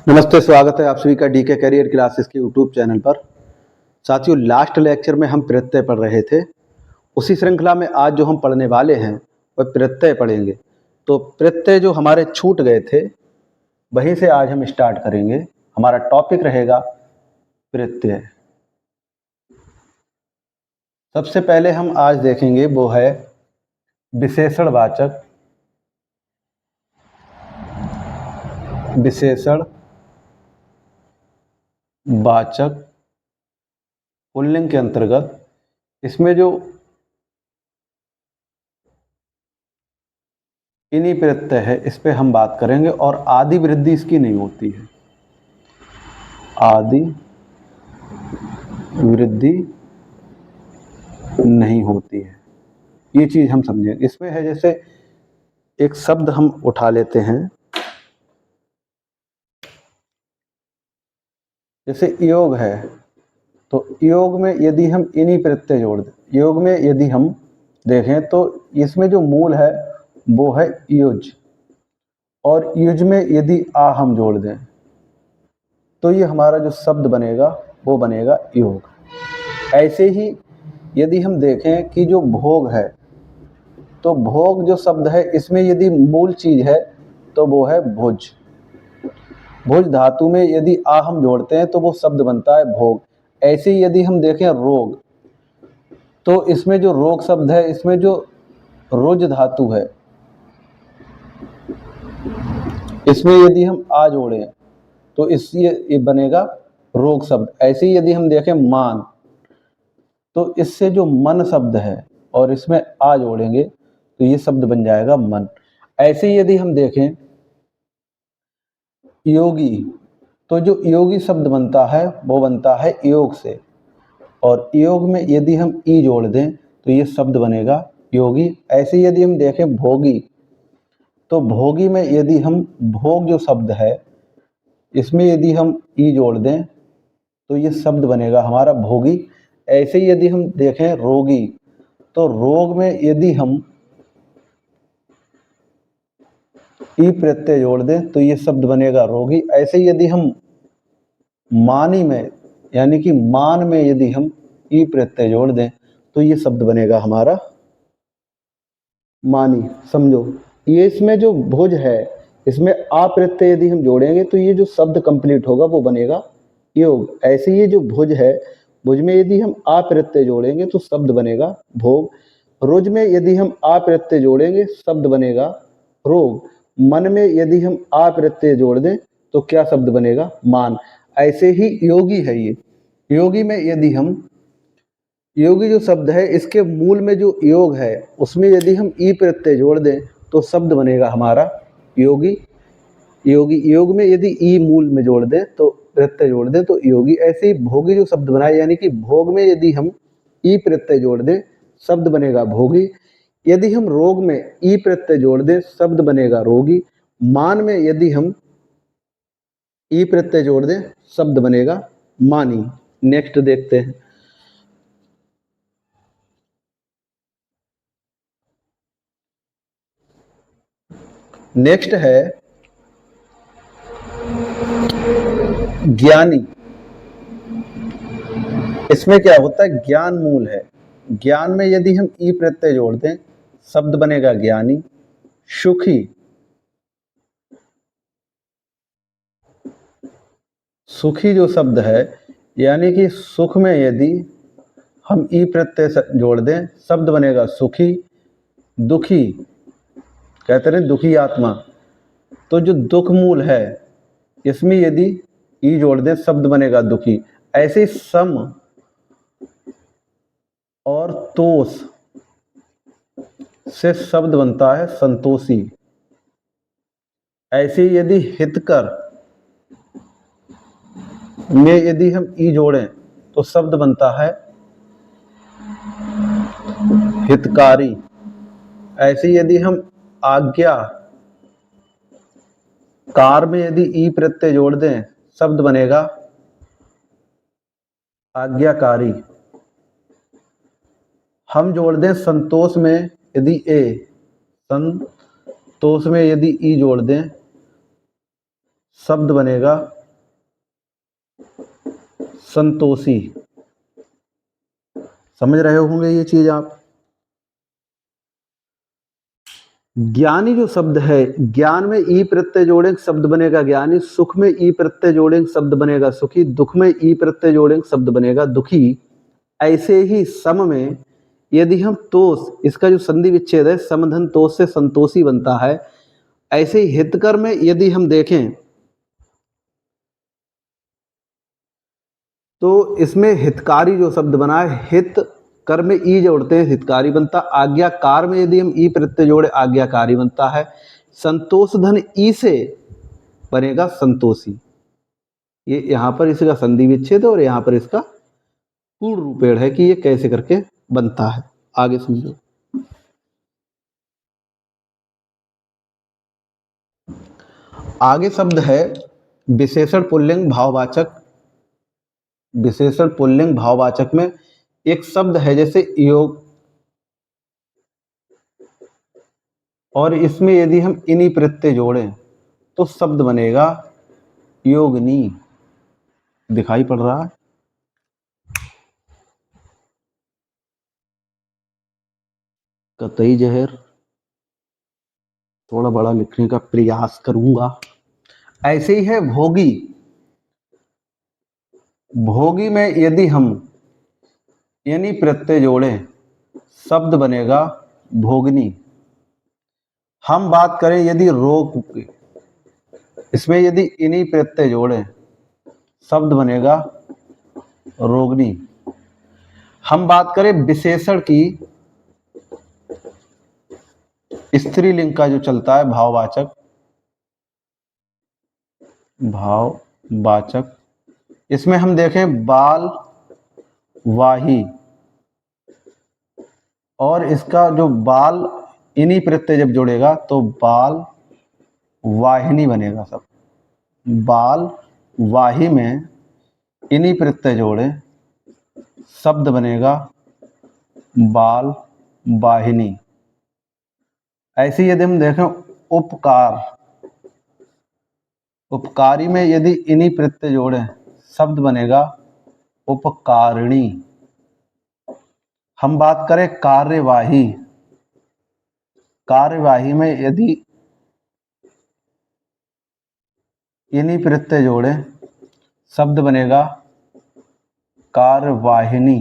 नमस्ते, स्वागत है आप सभी का डीके करियर क्लासेस के यूट्यूब चैनल पर। साथियों, लास्ट लेक्चर में हम प्रत्यय पढ़ रहे थे। उसी श्रृंखला में आज जो हम पढ़ने वाले हैं वह प्रत्यय पढ़ेंगे। तो प्रत्यय जो हमारे छूट गए थे वहीं से आज हम स्टार्ट करेंगे। हमारा टॉपिक रहेगा प्रत्यय। सबसे पहले हम आज देखेंगे वो है विशेषणवाचक, वाचक पुल्लिंग के अंतर्गत इसमें जो इन्हीं प्रत्यय है इस पे हम बात करेंगे। और आदि वृद्धि इसकी नहीं होती है, आदि वृद्धि नहीं होती है, ये चीज हम समझेंगे। इसमें है जैसे एक शब्द हम उठा लेते हैं, जैसे योग है। तो योग में यदि हम इन्हीं प्रत्यय जोड़ दें, योग में यदि हम देखें तो इसमें जो मूल है वो है युज, और युज में यदि आ हम जोड़ दें तो ये हमारा जो शब्द बनेगा वो बनेगा योग। ऐसे ही यदि हम देखें कि जो भोग है, तो भोग जो शब्द है इसमें यदि मूल चीज है तो वो है भुज। भुज धातु में यदि आ हम जोड़ते हैं तो वो शब्द बनता है भोग। ऐसे ही यदि हम देखें रोग, तो इसमें जो रोग शब्द है इसमें जो रुज धातु है इसमें यदि हम आ जोड़ें तो ये बनेगा रोग शब्द। ऐसे ही यदि हम देखें मान, तो इससे जो मन शब्द है और इसमें आ जोड़ेंगे तो ये शब्द बन जाएगा मन। ऐसे ही यदि हम देखें योगी, तो जो योगी शब्द बनता है वो बनता है योग से, और योग में यदि हम ई जोड़ दें तो ये शब्द बनेगा योगी। ऐसे यदि हम देखें भोगी, तो भोगी में यदि हम भोग जो शब्द है इसमें यदि हम ई जोड़ दें तो ये शब्द बनेगा हमारा भोगी। ऐसे ही यदि हम देखें रोगी, तो रोग में यदि हम ई प्रत्यय जोड़ दें तो ये शब्द बनेगा रोगी। ऐसे ही यदि हम मानी में यानी कि मान में यदि हम ई प्रत्यय जोड़ दें तो ये शब्द बनेगा हमारा मानी। समझो, ये इसमें जो भुज है इसमें आ प्रत्यय यदि हम जोड़ेंगे तो ये जो शब्द कंप्लीट होगा वो बनेगा योग। ऐसे ये जो भुज है, भुज में यदि हम आ प्रत्यय जोड़ेंगे तो शब्द बनेगा भोग। रुज में यदि हम आ प्रत्यय जोड़ेंगे शब्द बनेगा रोग। मन में यदि हम आ प्रत्यय जोड़ दें तो क्या शब्द बनेगा मान। ऐसे ही योगी है ये, योगी में यदि हम योगी जो शब्द है इसके मूल में जो योग है उसमें यदि हम ई प्रत्यय जोड़ दें तो शब्द बनेगा हमारा योगी। योगी, योग में यदि ई मूल में जोड़ दें तो प्रत्यय जोड़ दें तो योगी। ऐसे ही भोगी जो शब्द बनाए यानी कि भोग में यदि हम ई प्रत्यय जोड़ दें शब्द बनेगा भोगी। यदि हम रोग में ई प्रत्यय जोड़ दें शब्द बनेगा रोगी। मान में यदि हम ई प्रत्यय जोड़ दें शब्द बनेगा मानी। नेक्स्ट देखते हैं। नेक्स्ट है ज्ञानी। इसमें क्या होता है, ज्ञान मूल है। ज्ञान में यदि हम ई प्रत्यय जोड़ दें शब्द बनेगा ज्ञानी। सुखी, सुखी जो शब्द है यानी कि सुख में यदि हम ई प्रत्यय जोड़ दें शब्द बनेगा सुखी। दुखी, कहते हैं दुखी आत्मा, तो जो दुख मूल है इसमें यदि ई जोड़ दें शब्द बनेगा दुखी। ऐसे सम और तोष से शब्द बनता है संतोषी। ऐसे यदि हितकर में यदि हम ई जोड़ें तो शब्द बनता है हितकारी। ऐसे यदि हम आज्ञा कार में यदि ई प्रत्यय जोड़ दें शब्द बनेगा आज्ञाकारी। हम जोड़ दें संतोष में यदि ए, संतोष में यदि ई जोड़ दें शब्द बनेगा संतोषी। समझ रहे होंगे ये चीज आप। ज्ञानी जो शब्द है, ज्ञान में ई प्रत्यय जोड़ेंगे शब्द बनेगा ज्ञानी, सुख में ई प्रत्यय जोड़ेंगे शब्द बनेगा सुखी, दुख में ई प्रत्यय जोड़ेंगे शब्द बनेगा दुखी। ऐसे ही सम में यदि हम तोष, इसका जो संधि विच्छेद है समधन तोष से संतोषी बनता है। ऐसे ही हितकर में यदि हम देखें तो इसमें हितकारी जो शब्द बना है, हित कर में ई जोड़ते हैं हितकारी बनता। आज्ञाकार में यदि हम ई प्रत्यय जोड़े आज्ञाकारी बनता है। संतोष धन ई से बनेगा संतोषी। ये यहाँ पर इसका संधि विच्छेद है और यहाँ पर इसका पूर्ण रूपेण है कि ये कैसे करके बनता है। आगे समझो। आगे शब्द है विशेषण पुल्लिंग भाववाचक। विशेषण पुल्लिंग भाववाचक में एक शब्द है जैसे योग, और इसमें यदि हम इनी प्रत्यय जोड़ें तो शब्द बनेगा योगिनी। दिखाई पड़ रहा है? कतई जहर, थोड़ा बड़ा लिखने का प्रयास करूंगा। ऐसे ही है भोगी। भोगी में यदि हम यानी प्रत्यय जोड़ें शब्द बनेगा भोगनी। हम बात करें यदि रोग की, इसमें यदि इन्हीं प्रत्यय जोड़ें शब्द बनेगा रोगनी। हम बात करें विशेषण की, स्त्रीलिंग का जो चलता है भाववाचक, भाववाचक, इसमें हम देखें बाल वाही, और इसका जो बाल इन्हीं प्रत्यय जब जोड़ेगा तो बाल वाहिनी बनेगा। सब बाल वाही में इन्हीं प्रत्यय जोड़े शब्द बनेगा बाल वाहिनी। ऐसे यदि हम देखें उपकार, उपकारी में यदि इन्हीं प्रत्यय जोड़े शब्द बनेगा उपकारिणी। हम बात करें कार्यवाही, कार्यवाही में यदि इन्हीं प्रत्यय जोड़े शब्द बनेगा कार्यवाहिनी।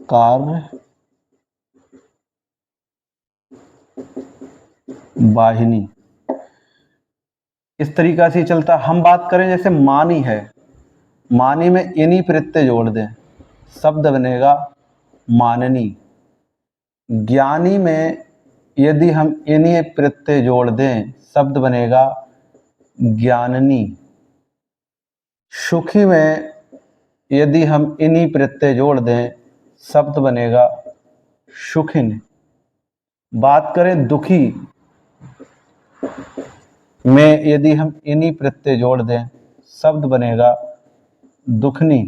कार्यवाहिनी इस तरीका से चलता। हम बात करें जैसे मानी है, मानी में इन्हीं प्रत्यय जोड़ दें शब्द बनेगा माननी। ज्ञानी में यदि हम इन्हीं प्रत्यय जोड़ दें शब्द बनेगा ज्ञाननी। सुखी में यदि हम इन्हीं प्रत्यय जोड़ दें शब्द बनेगा सुखिन। बात करें दुखी में यदि हम इन्हीं प्रत्यय जोड़ दें शब्द बनेगा दुखनी।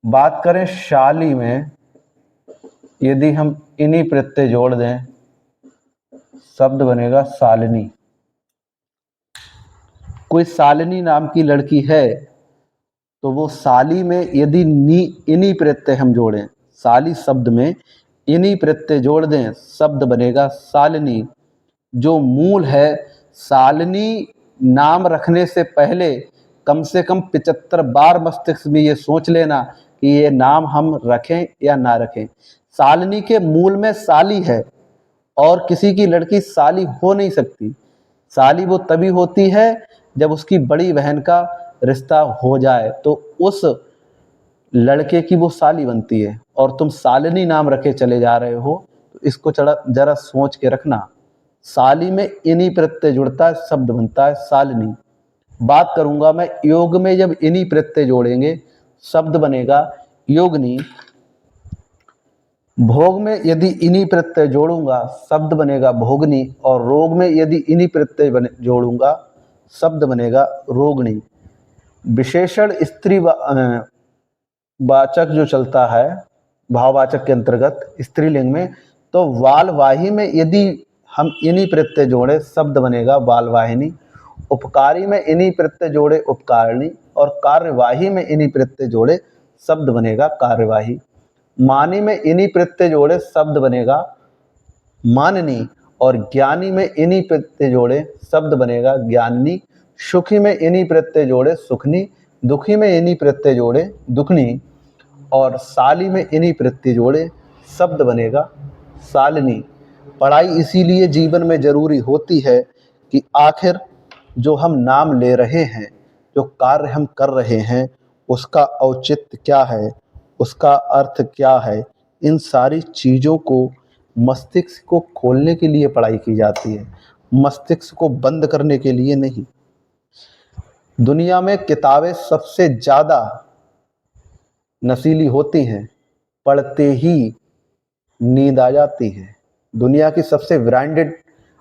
बात करें शाली में यदि हम इन्हीं प्रत्यय जोड़ दें शब्द बनेगा शालिनी। कोई शालिनी नाम की लड़की है तो वो शाली में यदि इन्हीं प्रत्यय हम जोड़ें, शाली शब्द में इन्हीं प्रत्यय जोड़ दें शब्द बनेगा शालिनी। जो मूल है, शालिनी नाम रखने से पहले कम से कम 75 बार मस्तिष्क में ये सोच लेना कि ये नाम हम रखें या ना रखें। शालिनी के मूल में शाली है और किसी की लड़की शाली हो नहीं सकती। शाली वो तभी होती है जब उसकी बड़ी बहन का रिश्ता हो जाए तो उस लड़के की वो शाली बनती है, और तुम शालिनी नाम रखे चले जा रहे हो तो इसको जरा सोच के रखना। शाली में इन्हीं प्रत्यय जुड़ता है शब्द बनता है शालिनी। बात करूंगा मैं योग में जब इन्हीं प्रत्यय जोड़ेंगे शब्द बनेगा योगनी। भोग में यदि इन्हीं प्रत्यय जोड़ूंगा शब्द बनेगा भोगनी, और रोग में यदि इन्हीं प्रत्यय जोड़ूंगा शब्द बनेगा रोगनी। विशेषण स्त्री वाचक जो चलता है भाववाचक के अंतर्गत स्त्रीलिंग में, तो वालवाही में यदि हम इन्हीं प्रत्यय जोड़े शब्द बनेगा वालवाहिनी। उपकारी में इन्हीं प्रत्यय जोड़े उपकारिणी, और कार्यवाही में इनी प्रत्यय जोड़े शब्द बनेगा कार्यवाही। मानी में इनी प्रत्यय जोड़े शब्द बनेगा माननी और ज्ञानी में इनी प्रत्यय जोड़े शब्द बनेगा ज्ञानी। सुखी में इनी प्रत्यय जोड़े सुखनी, दुखी में इनी प्रत्यय जोड़े दुखनी और साली में इनी प्रत्यय जोड़े शब्द बनेगा सालिनी। पढ़ाई इसीलिए जीवन में जरूरी होती है कि आखिर जो हम नाम ले रहे हैं, जो कार्य हम कर रहे हैं, उसका औचित्य क्या है, उसका अर्थ क्या है, इन सारी चीज़ों को मस्तिष्क को खोलने के लिए पढ़ाई की जाती है, मस्तिष्क को बंद करने के लिए नहीं। दुनिया में किताबें सबसे ज़्यादा नशीली होती हैं, पढ़ते ही नींद आ जाती है। दुनिया की सबसे ब्रांडेड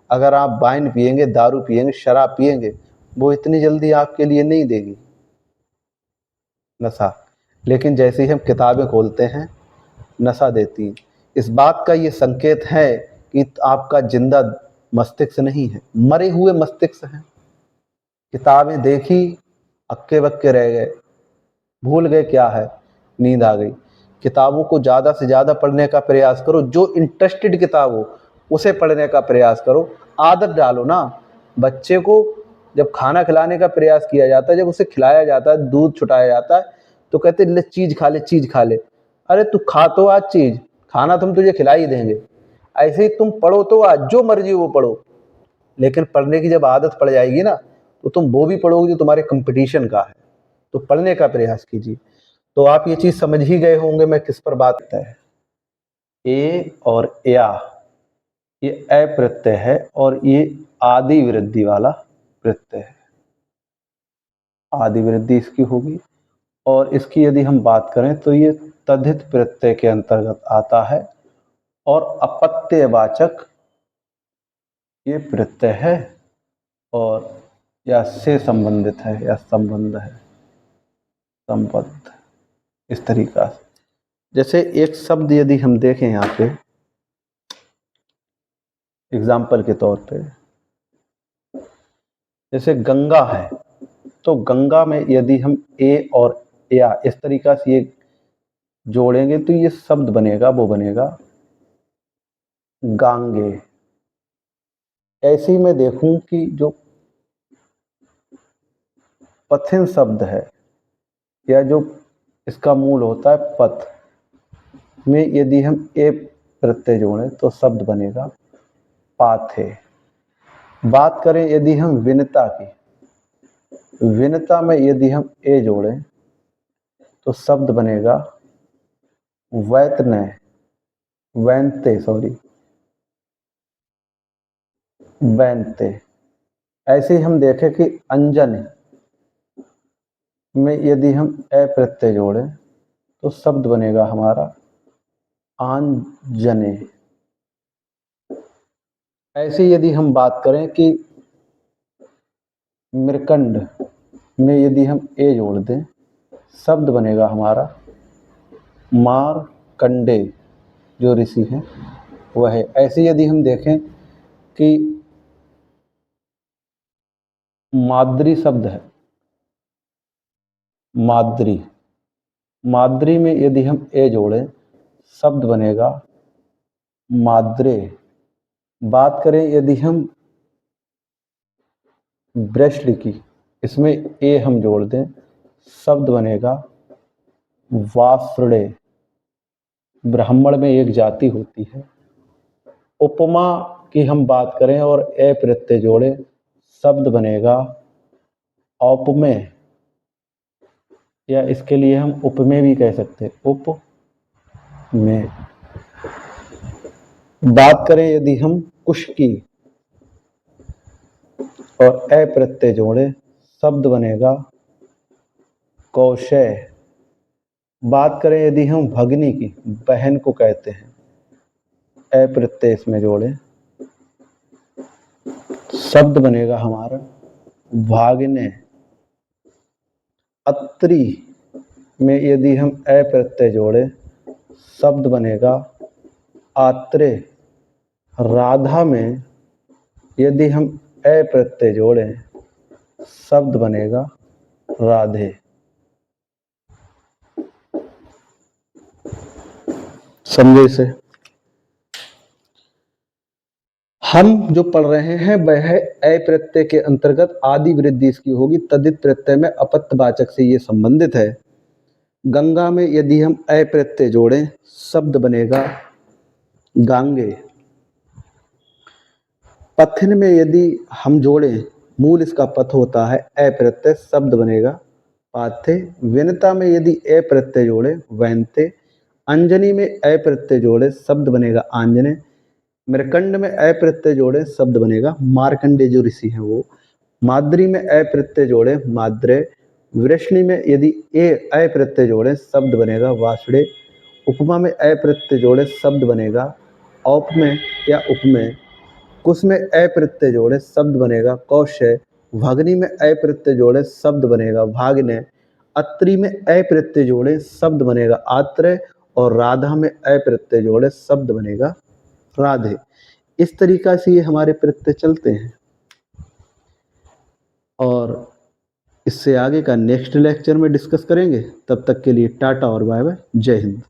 अगर आप वाइन पिएंगे, दारू पिएंगे, शराब पिएंगे, वो इतनी जल्दी आपके लिए नहीं देगी नशा, लेकिन जैसे ही हम किताबें खोलते हैं नशा देती हैं। इस बात का ये संकेत है कि आपका जिंदा मस्तिष्क नहीं है, मरे हुए मस्तिष्क हैं। किताबें देखी, अक्के बक्के रह गए, भूल गए क्या है, नींद आ गई। किताबों को ज़्यादा से ज़्यादा पढ़ने का प्रयास करो, जो इंटरेस्टेड किताब हो उसे पढ़ने का प्रयास करो। आदत डालो ना। बच्चे को जब खाना खिलाने का प्रयास किया जाता है, जब उसे खिलाया जाता है, दूध छुटाया जाता है, तो कहते ले चीज़ खा ले, चीज़ खा ले। अरे तू खा तो आज चीज़, खाना तुम तुझे खिला ही देंगे। ऐसे ही तुम पढ़ो तो आज जो मर्जी वो पढ़ो, लेकिन पढ़ने की जब आदत पड़ जाएगी ना, तो तुम वो भी पढ़ोगे जो तुम्हारे कंपटीशन का है। तो पढ़ने का प्रयास कीजिए। तो आप ये चीज़ समझ ही गए होंगे मैं किस पर बात करता है। ए और या, ये अ प्रत्यय है और ये आदि वृद्धि वाला प्रत्यय है। आदि वृद्धि इसकी होगी और इसकी यदि हम बात करें तो ये तद्धित प्रत्यय के अंतर्गत आता है और अपत्यवाचक ये प्रत्यय है और या से संबंधित है या संबंध है, संबंध इस तरीका से। जैसे एक शब्द यदि हम देखें यहाँ पे एग्जाम्पल के तौर पे, जैसे गंगा है, तो गंगा में यदि हम ए और या इस तरीका से ये जोड़ेंगे तो ये शब्द बनेगा, वो बनेगा गांगे। ऐसे ही मैं देखूं कि जो पथिन शब्द है या जो इसका मूल होता है पथ में यदि हम ए प्रत्यय जोड़ें तो शब्द बनेगा पाथे। बात करें यदि हम विनता की, विनता में यदि हम ए जोड़ें तो शब्द बनेगा वैतनय, वैनते सॉरी वैनते। ऐसे ही हम देखें कि अंजन में यदि हम ए प्रत्यय जोड़ें तो शब्द बनेगा हमारा आंजने। ऐसे यदि हम बात करें कि मृकंड में यदि हम ए जोड़ दें शब्द बनेगा हमारा मारकंडे, जो ऋषि हैं वह है। ऐसे यदि हम देखें कि माद्री शब्द है, माद्री, माद्री में यदि हम ए जोड़ें शब्द बनेगा माद्रे। बात करें यदि हम ब्रेस्ट की, इसमें ए हम जोड़ दें शब्द बनेगा वाफ्रड़े। ब्राह्मण में एक जाति होती है। उपमा की हम बात करें और ए प्रत्यय जोड़े शब्द बनेगा औपमेय, या इसके लिए हम उपमेय भी कह सकते हैं, उपमेय। बात करें यदि हम कुश की और ए प्रत्यय जोड़े शब्द बनेगा कौशय। बात करें यदि हम भगनी की, बहन को कहते हैं, ए प्रत्यय इसमें जोड़े शब्द बनेगा हमारा भागने। अत्रि में यदि हम ए प्रत्यय जोड़े शब्द बनेगा आत्रे। राधा में यदि हम ए प्रत्यय जोड़ें शब्द बनेगा राधे। समझे इसे। हम जो पढ़ रहे हैं वह है अ प्रत्यय के अंतर्गत आदि वृद्धि इसकी होगी, तद्धित प्रत्यय में अपत्यवाचक से ये संबंधित है। गंगा में यदि हम अ प्रत्यय जोड़ें शब्द बनेगा गांगे। पथिन में यदि हम जोड़ें, मूल इसका पथ होता है अ प्रत्यय, शब्द बनेगा पाथे। विनता में यदि अ प्रत्यय जोड़े वैनते। अंजनी में अ प्रत्यय जोड़े शब्द बनेगा आंजने। मृकंड में अ प्रत्यय जोड़े शब्द बनेगा मार्कंडे, जो ऋषि हैं वो। माद्री में अ प्रत्यय जोड़े माद्रे। वृष्णि में यदि अ प्रत्यय जोड़े शब्द बनेगा वासुड़े। उपमा में अ प्रत्यय जोड़े शब्द बनेगा औप में या उपमेय। कुश में अ प्रत्यय जोड़े शब्द बनेगा कौशय। भगनी में अ प्रत्यय जोड़े शब्द बनेगा भाग्ने। अत्रि में अ प्रत्यय जोड़े शब्द बनेगा आत्रेय। और राधा में अ प्रत्यय जोड़े शब्द बनेगा राधे। इस तरीका से ये हमारे प्रत्यय चलते हैं। और इससे आगे का नेक्स्ट लेक्चर में डिस्कस करेंगे। तब तक के लिए टाटा और बाय बाय, जय हिंद।